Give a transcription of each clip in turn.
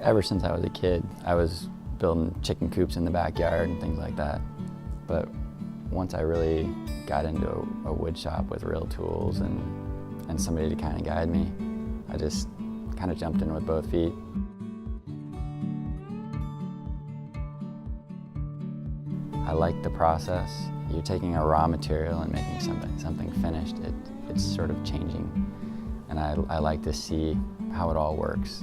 Ever since I was a kid, I was building chicken coops in the backyard and things like that. But once I really got into a wood shop with real tools and somebody to kind of guide me, I just kind of jumped in with both feet. I like the process. You're taking a raw material and making something finished. It's sort of changing. And I like to see how it all works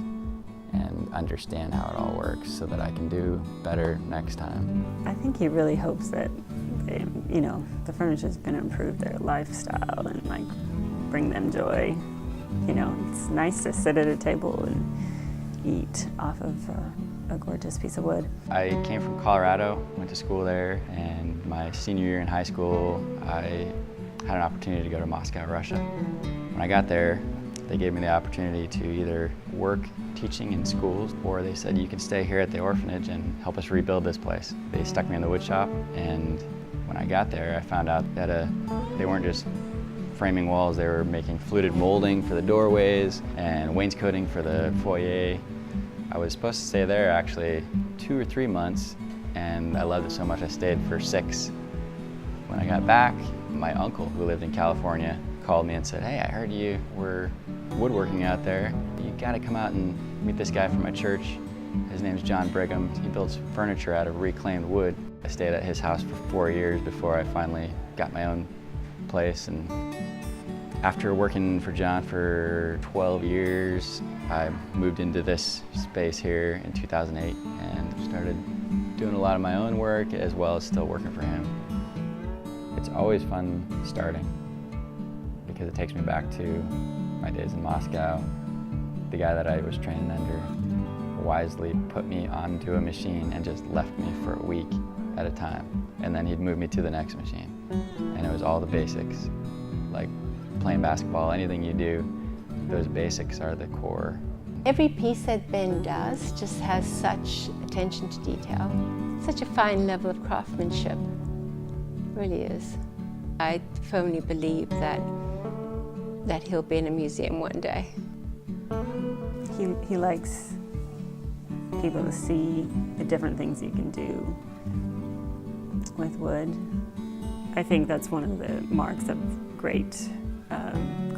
and understand how it all works so that I can do better next time. I think he really hopes that the furniture is going to improve their lifestyle and like bring them joy. It's nice to sit at a table and eat off of a gorgeous piece of wood. I came from Colorado, went to school there, and my senior year in high school, I had an opportunity to go to Moscow, Russia. When I got there, they gave me the opportunity to either work teaching in schools, or they said you can stay here at the orphanage and help us rebuild this place. They stuck me in the wood shop, and when I got there, I found out that they weren't just framing walls, they were making fluted molding for the doorways and wainscoting for the foyer. I was supposed to stay there actually 2 or 3 months, and I loved it so much I stayed for 6. When I got back, my uncle, who lived in California, called me and said, "Hey, I heard you were woodworking out there. You gotta come out and meet this guy from my church. His name's John Brigham. He builds furniture out of reclaimed wood." I stayed at his house for 4 years before I finally got my own place. And after working for John for 12 years, I moved into this space here in 2008 and started doing a lot of my own work as well as still working for him. It's always fun starting because it takes me back to my days in Moscow. The guy that I was training under wisely put me onto a machine and just left me for a week at a time. And then he'd move me to the next machine. And it was all the basics, like playing basketball, anything you do, those basics are the core. Every piece that Ben does just has such attention to detail, such a fine level of craftsmanship, it really is. I firmly believe that he'll be in a museum one day. He likes people to see the different things you can do with wood. I think that's one of the marks of great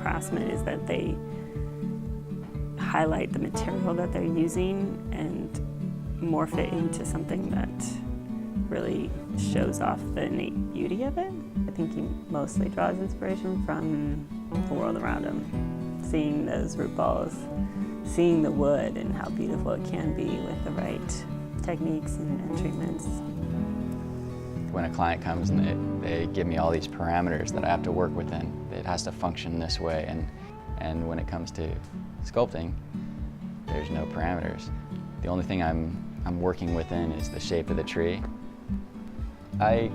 craftsmen is that they highlight the material that they're using and morph it into something that really shows off the innate beauty of it. I think he mostly draws inspiration from the world around him, seeing those root balls, seeing the wood and how beautiful it can be with the right techniques and treatments. When a client comes and they give me all these parameters that I have to work within, it has to function this way, and when it comes to sculpting, there's no parameters. The only thing I'm working within is the shape of the tree. I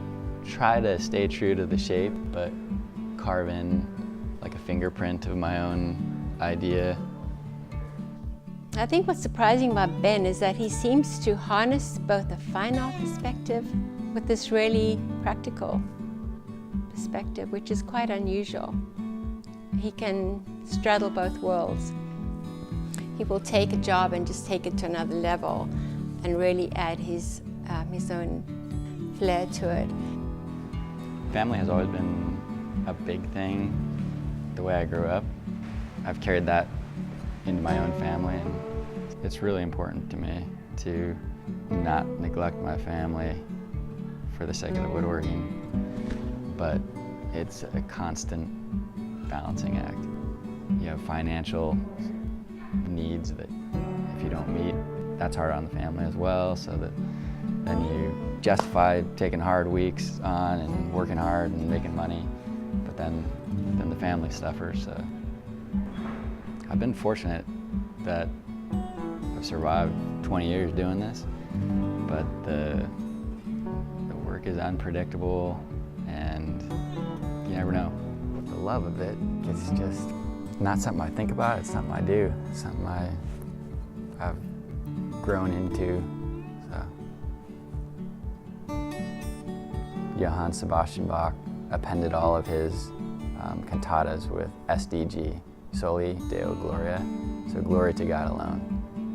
try to stay true to the shape, but carve in like a fingerprint of my own idea. I think what's surprising about Ben is that he seems to harness both a fine art perspective with this really practical perspective, which is quite unusual. He can straddle both worlds. He will take a job and just take it to another level and really add his own flair to it. Family has always been a big thing. The way I grew up, I've carried that into my own family, and it's really important to me to not neglect my family for the sake of the woodworking, but it's a constant balancing act. You have financial needs that if you don't meet, that's hard on the family as well, so that then you justify taking hard weeks on and working hard and making money, but then the family suffers. So I've been fortunate that I've survived 20 years doing this, but the work is unpredictable and you never know. The love of it is just not something I think about, it's something I do. It's something I've grown into. So. Johann Sebastian Bach appended all of his cantatas with SDG, Soli Deo Gloria, so glory to God alone.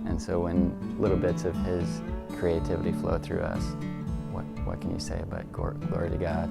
And so when little bits of his creativity flow through us, what can you say but glory to God?